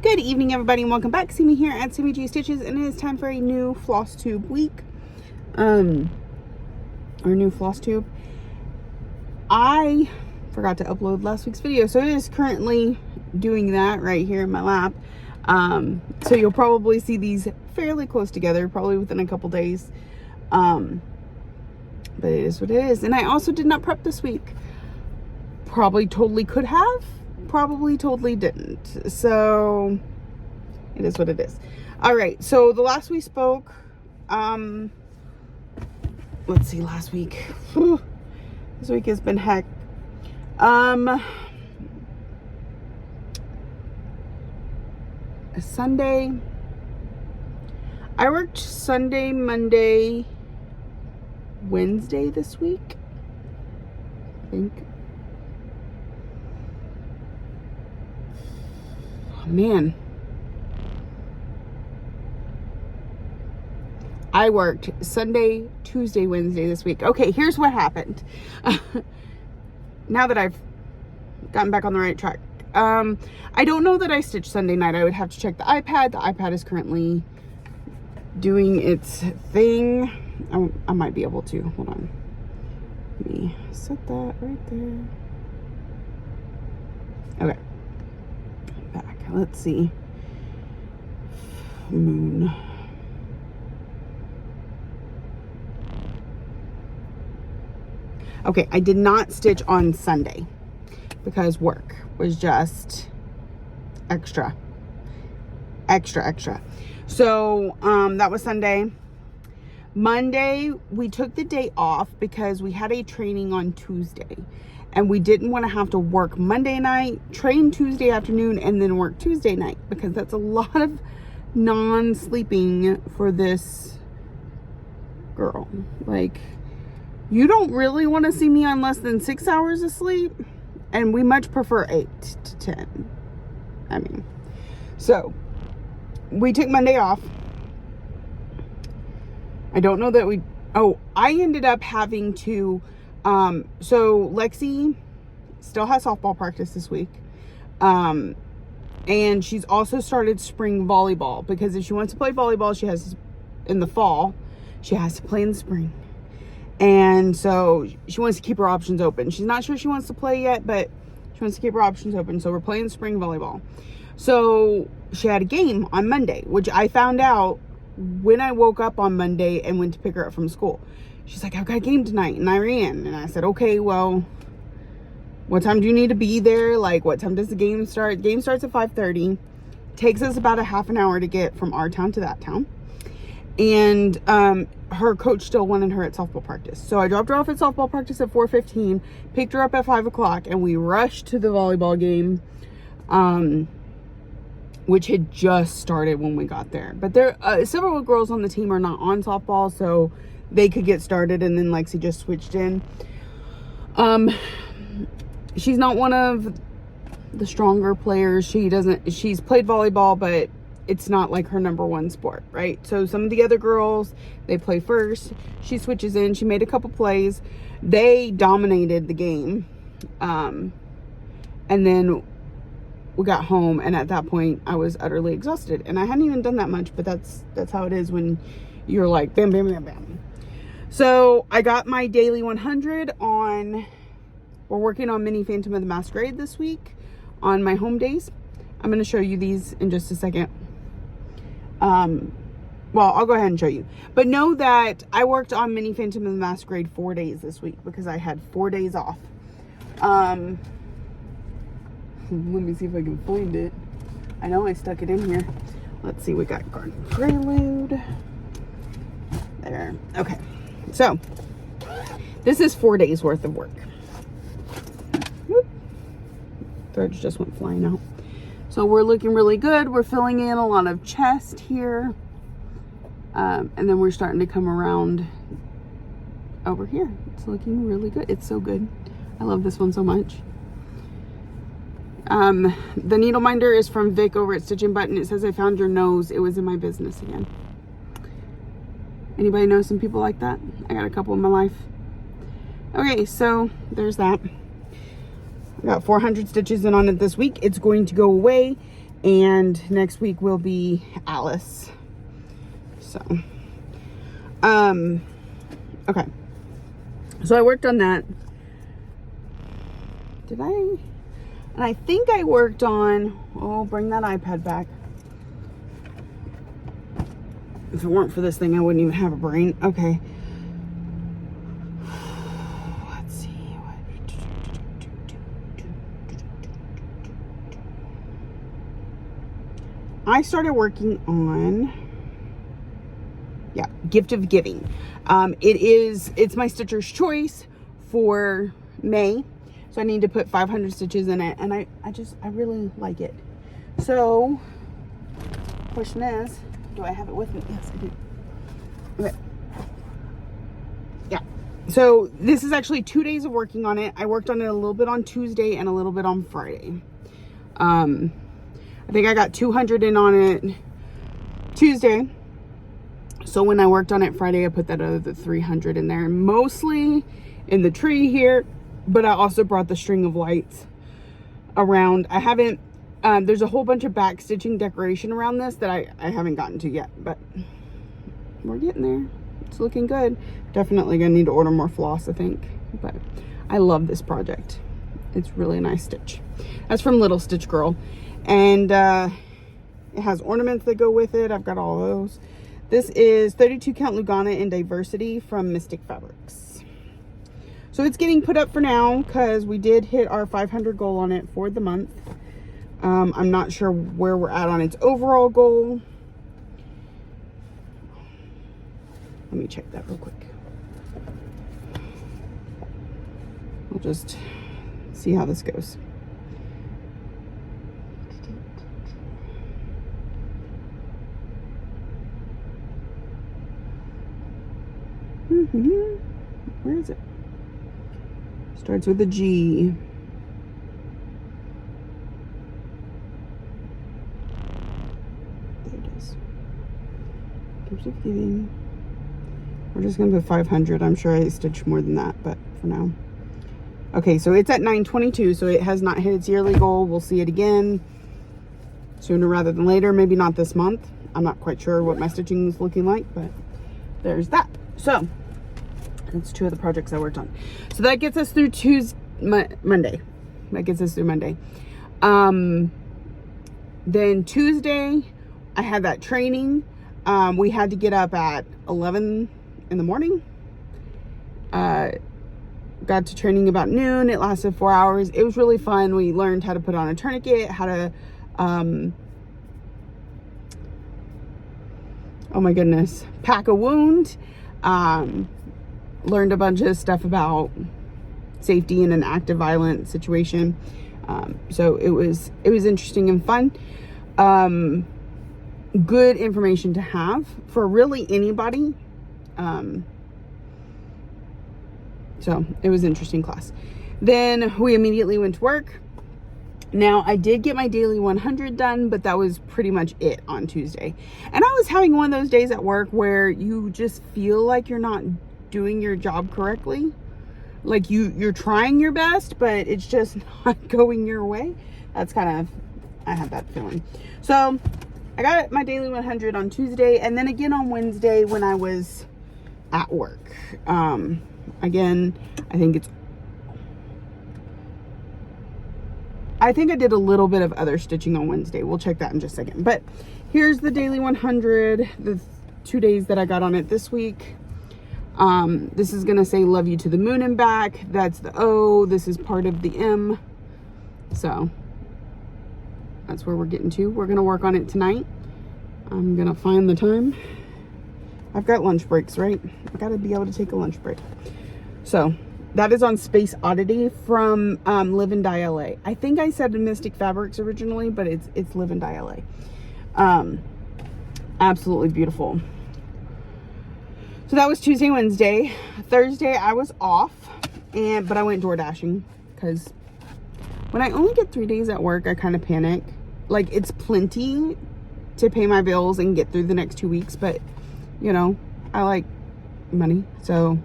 Good evening, everybody, and welcome back. See me here at Sammy G Stitches, and it is time for a new Flosstube week. Our new Flosstube. I forgot to upload last week's video, so it is currently doing that right here in my lap. So you'll probably see these fairly close together, probably within a couple days. But it is what it is. And I also did not prep this week. Probably totally could have. Probably totally didn't. So it is what it is. All right. So the last we spoke, let's see, last week. Whew, this week has been heck. Sunday. I worked Sunday, Monday, Wednesday this week, I think. Oh, man. I worked Sunday, Tuesday, Wednesday this week. Okay, here's what happened. Now that I've gotten back on the right track. I don't know that I stitched Sunday night. I would have to check the iPad. The iPad is currently doing its thing. I might be able to. Hold on. Let me set that right there. Okay. Back. Let's see. Moon. Okay, I did not stitch on Sunday because work was just extra. So, that was Sunday. Monday, we took the day off because we had a training on Tuesday. And we didn't want to have to work Monday night, train Tuesday afternoon, and then work Tuesday night. Because that's a lot of non-sleeping for this girl. Like, you don't really want to see me on less than 6 hours of sleep. And we much prefer 8 to 10. I mean, so we took Monday off. I don't know that I ended up having to, so Lexi still has softball practice this week. And she's also started spring volleyball because if she wants to play volleyball, she has in the fall, she has to play in the spring. And so she wants to keep her options open. She's not sure she wants to play yet, but she wants to keep her options open. So we're playing spring volleyball. So she had a game on Monday, which I found out when I woke up on Monday and went to pick her up from school. She's like, I've got a game tonight. And I ran. And I said, okay, well, what time do you need to be there? Like, what time does the game start? Game starts at 5:30. Takes us about a half an hour to get from our town to that town. And her coach still wanted her at softball practice. So I dropped her off at softball practice at 4:15, picked her up at 5 o'clock, and we rushed to the volleyball game, which had just started when we got there. But there, several girls on the team are not on softball, so they could get started, and then Lexi just switched in. She's not one of the stronger players. She's played volleyball, but it's not like her number one sport, right? So some of the other girls, they play first. She switches in. She made a couple plays. They dominated the game. And then we got home, and at that point, I was utterly exhausted. And I hadn't even done that much, but that's how it is when you're like, bam, bam, bam, bam. So I got my daily 100 on, we're working on Mini Phantom of the Masquerade this week on my home days. I'm going to show you these in just a second. Well, I'll go ahead and show you. But know that I worked on Mini Phantom of the Masquerade 4 days this week because I had 4 days off. Let me see if I can find it. I know I stuck it in here. Let's see, we got Garden Prelude. There. Okay. So, this is 4 days worth of work. Whoop. Threads just went flying out. So we're looking really good. We're filling in a lot of chest here. And then we're starting to come around over here. It's looking really good. It's so good. I love this one so much. The needle minder is from Vic over at Stitching Button. It says, I found your nose. It was in my business again. Anybody know some people like that? I got a couple in my life. Okay, so there's that. I got 400 stitches in on it this week. It's going to go away and next week will be Alice. So, okay. So I worked on that. Did I? And I think I worked on, oh, bring that iPad back. If it weren't for this thing, I wouldn't even have a brain. Okay. Let's see. I started working on, yeah, Gift of Giving. It's my Stitcher's Choice for May. So I need to put 500 stitches in it. And I really like it. So, question is, do I have it with me? Yes, I do. Okay. Yeah. So this is actually 2 days of working on it. I worked on it a little bit on Tuesday and a little bit on Friday. I think I got 200 in on it Tuesday. So when I worked on it Friday, I put that other 300 in there, mostly in the tree here, but I also brought the string of lights around. I haven't, there's a whole bunch of back stitching decoration around this that I haven't gotten to yet, but we're getting there. It's looking good. Definitely gonna need to order more floss, I think, but I love this project. It's really a nice stitch. That's from Little Stitch Girl. And it has ornaments that go with it. I've got all those. This is 32 count Lugana in Diversity from Mystic Fabrics. So it's getting put up for now because we did hit our 500 goal on it for the month. I'm not sure where we're at on its overall goal. Let me check that real quick. We'll just see how this goes. Where is it? Starts with a G. There it is. Gift of Giving. We're just gonna put 500. I'm sure I stitched more than that, but for now. Okay, so it's at 922, so it has not hit its yearly goal. We'll see it again sooner rather than later. Maybe not this month. I'm not quite sure what my stitching is looking like, but there's that. So that's 2 of the projects I worked on. So that gets us through Monday. That gets us through Monday. Then Tuesday, I had that training. We had to get up at 11 in the morning. Got to training about noon. It lasted 4 hours. It was really fun. We learned how to put on a tourniquet, how to, oh my goodness, pack a wound. Learned a bunch of stuff about safety in an active violent situation. So it was interesting and fun. Good information to have for really anybody. So it was an interesting class. Then we immediately went to work. Now I did get my daily 100 done, but that was pretty much it on Tuesday. And I was having one of those days at work where you just feel like you're not doing your job correctly. Like you're trying your best, but it's just not going your way. That's kind of, I had that feeling. So I got my daily 100 on Tuesday, and then again on Wednesday when I was at work. Again, I think I did a little bit of other stitching on Wednesday. We'll check that in just a second. But here's the daily 100, the 2 days that I got on it this week. This is going to say love you to the moon and back. That's the O. This is part of the M. So that's where we're getting to. We're going to work on it tonight. I'm going to find the time. I've got lunch breaks, right? I got to be able to take a lunch break. So that is on Space Oddity from Live and Die LA. I think I said Mystic Fabrics originally, but it's Live and Die LA. Absolutely beautiful. So that was Tuesday, Wednesday. Thursday I was off, but I went door dashing because when I only get 3 days at work, I kind of panic. Like, it's plenty to pay my bills and get through the next 2 weeks, but you know, I like money, so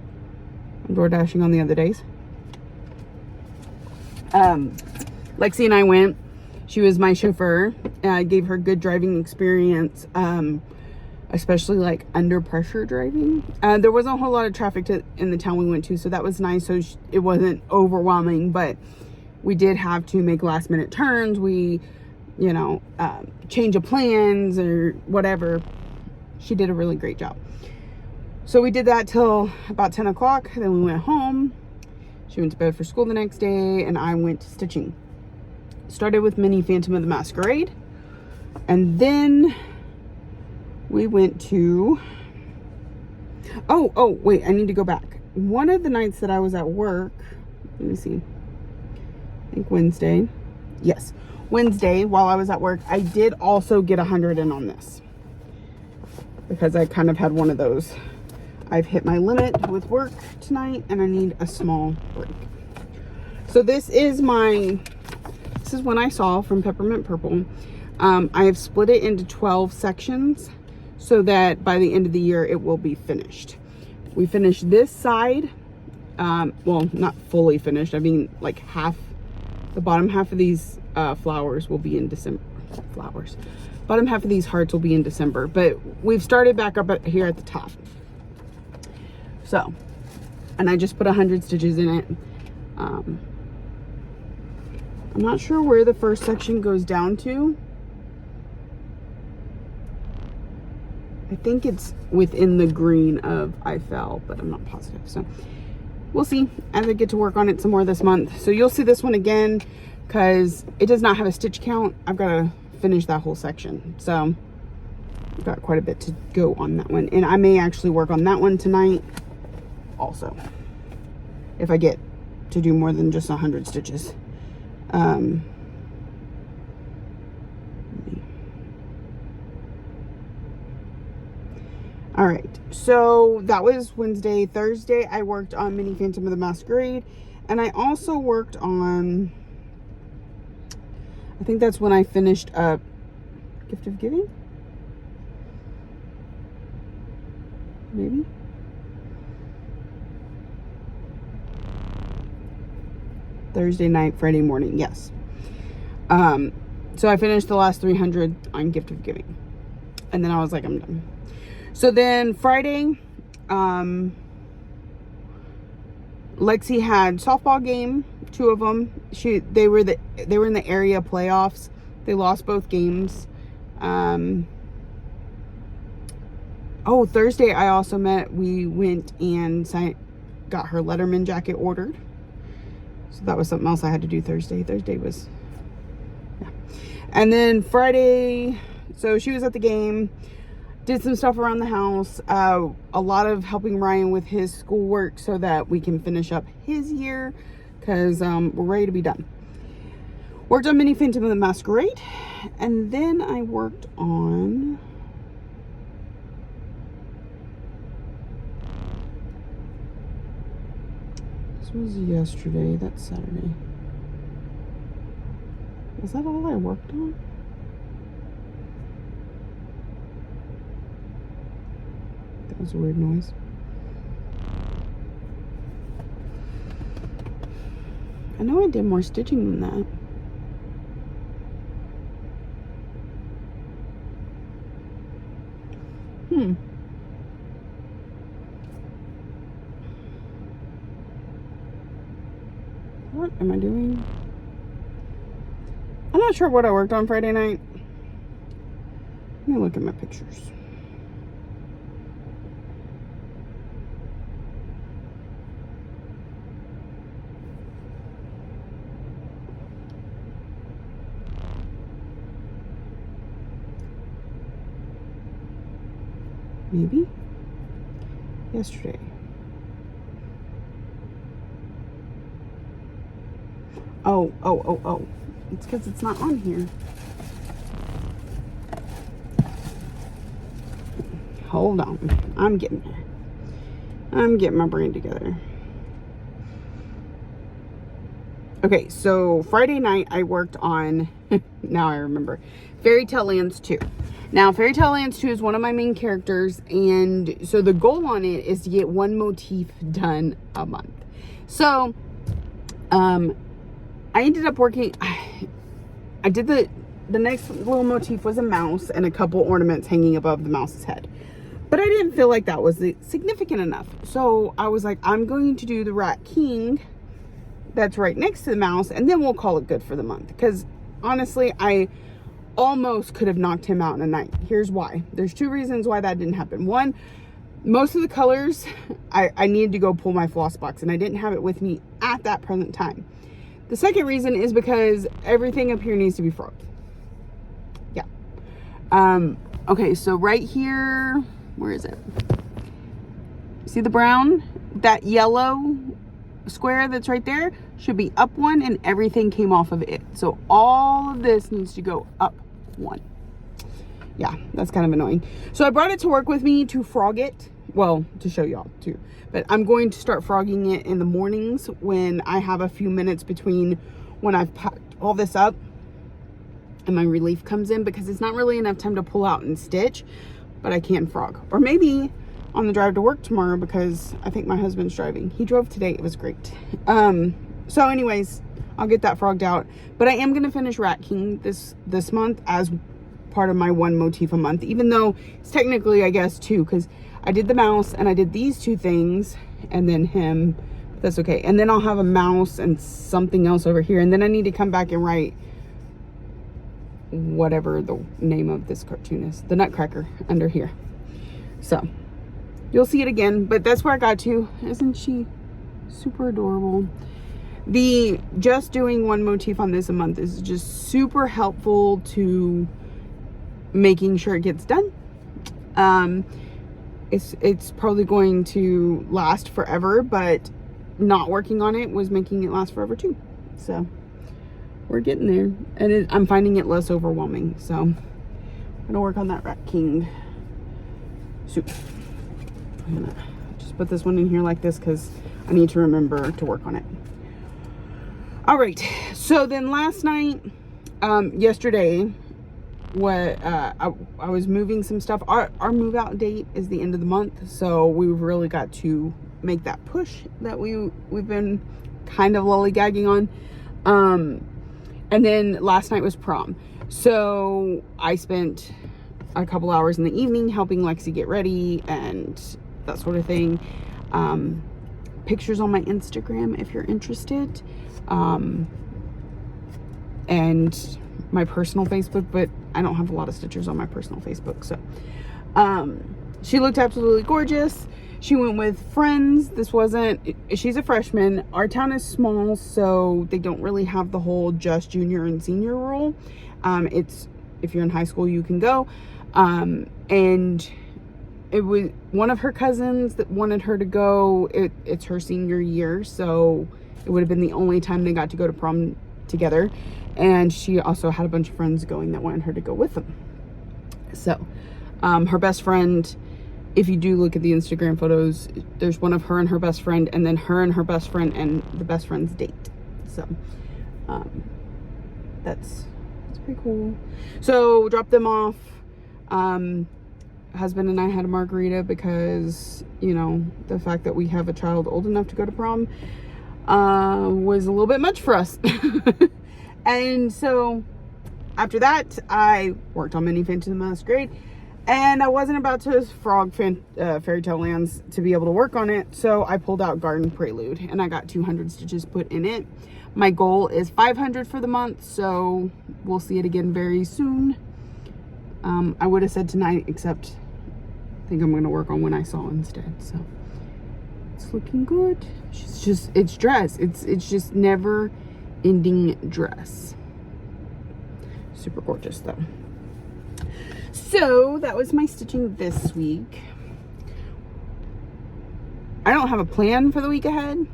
I'm door dashing on the other days. Lexi and I went. She was my chauffeur. I gave her good driving experience, especially like under pressure driving. There wasn't a whole lot of traffic in the town we went to, so that was nice. So it wasn't overwhelming, but we did have to make last minute turns. We, change of plans or whatever. She did a really great job. So we did that till about 10 o'clock. Then we went home. She went to bed for school the next day, and I went stitching. Started with Mini Phantom of the Masquerade, and then we went to, oh wait, I need to go back. One of the nights that I was at work, let me see, I think Wednesday. Yes, Wednesday while I was at work, I did also get 100 in on this because I kind of had one of those. I've hit my limit with work tonight and I need a small break. So this is one I saw from Peppermint Purple. I have split it into 12 sections so that by the end of the year it will be finished. We finished this side, well, not fully finished. I mean, like half, the bottom half of these flowers will be in December. Bottom half of these hearts will be in December, but we've started back up here at the top. So, and I just put 100 stitches in it. I'm not sure where the first section goes down to. I think it's within the green of I Fell, but I'm not positive. So we'll see as I get to work on it some more this month. So you'll see this one again because it does not have a stitch count. I've got to finish that whole section. So I've got quite a bit to go on that one. And I may actually work on that one tonight also, if I get to do more than just 100 stitches. All right, so that was Wednesday. Thursday I worked on Mini Phantom of the Masquerade, and I also worked on, I think that's when I finished up Gift of Giving, maybe. Thursday night, Friday morning, yes. So I finished the last 300 on Gift of Giving, and then I was like, I'm done. So then Friday, Lexi had softball game, 2 of them. They were in the area playoffs. They lost both games. Thursday I also we went and got her Letterman jacket ordered. So that was something else I had to do Thursday. Thursday was, yeah. And then Friday, so she was at the game, did some stuff around the house, a lot of helping Ryan with his schoolwork so that we can finish up his year, because we're ready to be done. Worked on Mini Phantom of the Masquerade, and then I worked on, this was yesterday, that's Saturday. Is that all I worked on? That was a weird noise. I know I did more stitching than that. What am I doing? I'm not sure what I worked on Friday night. Let me look at my pictures. Maybe yesterday. Oh. It's because it's not on here. Hold on. I'm getting there. I'm getting my brain together. Okay, so Friday night I worked on, now I remember, Fairy Tale Lands 2. Now, Fairy Tale Lands 2 is one of my main characters, and so the goal on it is to get one motif done a month. So, I ended up working, I did the next little motif was a mouse and a couple ornaments hanging above the mouse's head. But I didn't feel like that was significant enough. So I was like, I'm going to do the Rat King that's right next to the mouse, and then we'll call it good for the month. Because honestly, I almost could have knocked him out in a night. Here's why. There's 2 reasons why that didn't happen. One, most of the colors, I needed to go pull my floss box, and I didn't have it with me at that present time. The second reason is because everything up here needs to be frogged. Yeah. Okay, so right here, where is it? See the brown? That yellow square that's right there should be up 1, and everything came off of it. So all of this needs to go up 1. Yeah, that's kind of annoying. So I brought it to work with me to frog it. Well, to show y'all too. But I'm going to start frogging it in the mornings when I have a few minutes between when I've packed all this up and my relief comes in, because it's not really enough time to pull out and stitch, but I can frog. Or maybe on the drive to work tomorrow, because I think my husband's driving. He drove today. It was great. So anyways, I'll get that frogged out. But I am going to finish Rat King this month as part of my 1 motif a month, even though it's technically, I guess, 2, because I did the mouse and I did these 2 things and then him. That's okay. And then I'll have a mouse and something else over here. And then I need to come back and write whatever the name of this cartoon is, the Nutcracker, under here. So you'll see it again, but that's where I got to. Isn't she super adorable? Just doing 1 motif on this a month is just super helpful to making sure it gets done. It's probably going to last forever, but not working on it was making it last forever too. So we're getting there, and I'm finding it less overwhelming. So I'm gonna work on that Rat King soup. I'm gonna just put this one in here like this because I need to remember to work on it. All right, so then last night, yesterday, I was moving some stuff. Our move out date is the end of the month, so we've really got to make that push that we've been kind of lollygagging on. And then last night was prom, so I spent a couple hours in the evening helping Lexi get ready and that sort of thing. Pictures on my Instagram if you're interested, and my personal Facebook, but I don't have a lot of stitchers on my personal Facebook. So she looked absolutely gorgeous. She went with friends. She's a freshman. Our town is small, so they don't really have the whole just junior and senior rule. It's, if you're in high school, you can go. And it was one of her cousins that wanted her to go. It's her senior year, so it would have been the only time they got to go to prom together. And she also had a bunch of friends going that wanted her to go with them. So her best friend, if you do look at the Instagram photos, there's one of her and her best friend, and then her and her best friend and the best friend's date. So that's pretty cool. So dropped them off. Husband and I had a margarita because, you know, the fact that we have a child old enough to go to prom was a little bit much for us. And so after that, I worked on Mini Phantom Masquerade, and I wasn't about to frog Fairy Tale Lands to be able to work on it, so I pulled out Garden Prelude, and I got 200 stitches put in it. My goal is 500 for the month, so we'll see it again very soon. I would have said tonight, except I think I'm going to work on When I Saw instead, so it's looking good. It's dress. It's just never ending dress. Super gorgeous though. So that was my stitching this week. I don't have a plan for the week ahead.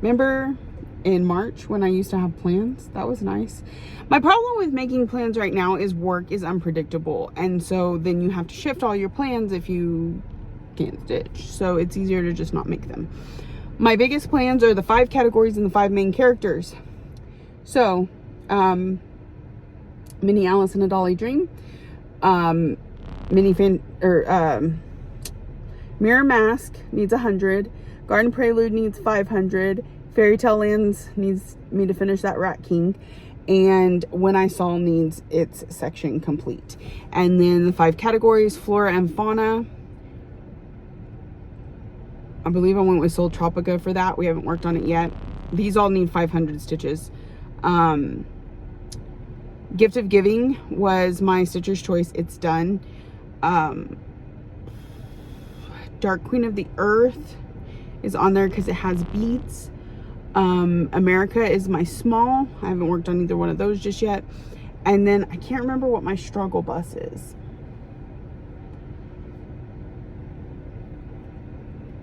Remember in March when I used to have plans? That was nice. My problem with making plans right now is work is unpredictable, and so then you have to shift all your plans if you can't stitch. So it's easier to just not make them. My biggest plans are the 5 categories and the 5 main characters. So, Mini Alice in a Dolly Dream, Mirror Mask needs 100, Garden Prelude needs 500, Fairy Tale Lands needs me to finish that Rat King, And When I Saw needs its section complete. And then the 5 categories, flora and fauna. I believe I went with Sol Tropica for that. We haven't worked on it yet. These all need 500 stitches. Gift of Giving was my Stitcher's Choice. It's done. Dark Queen of the Earth is on there because it has beads. America is my small. I haven't worked on either one of those just yet. And then I can't remember what my struggle bus is,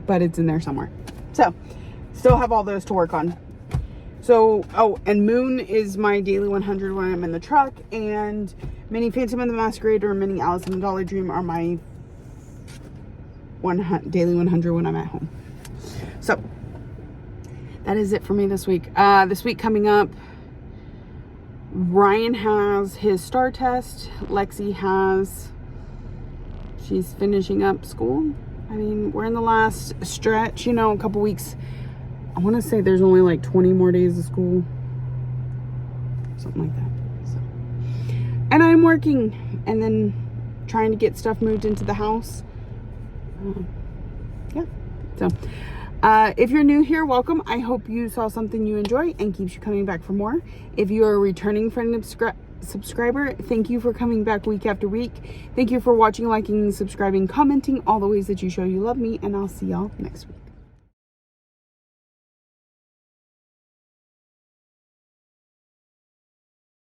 but it's in there somewhere. So still have all those to work on. So, oh, and Moon is my daily 100 when I'm in the truck, and Mini Phantom and the Masquerade or Mini Alice in the Dollar Dream are my daily 100 when I'm at home. So that is it for me this week. This week coming up, Ryan has his STAR test. Lexi she's finishing up school. I mean, we're in the last stretch, you know, a couple weeks. I want to say there's only like 20 more days of school. Something like that. So. And I'm working and then trying to get stuff moved into the house. Yeah. So, if you're new here, welcome. I hope you saw something you enjoy and keeps you coming back for more. If you are a returning friend and subscriber, thank you for coming back week after week. Thank you for watching, liking, subscribing, commenting, all the ways that you show you love me, and I'll see y'all next week.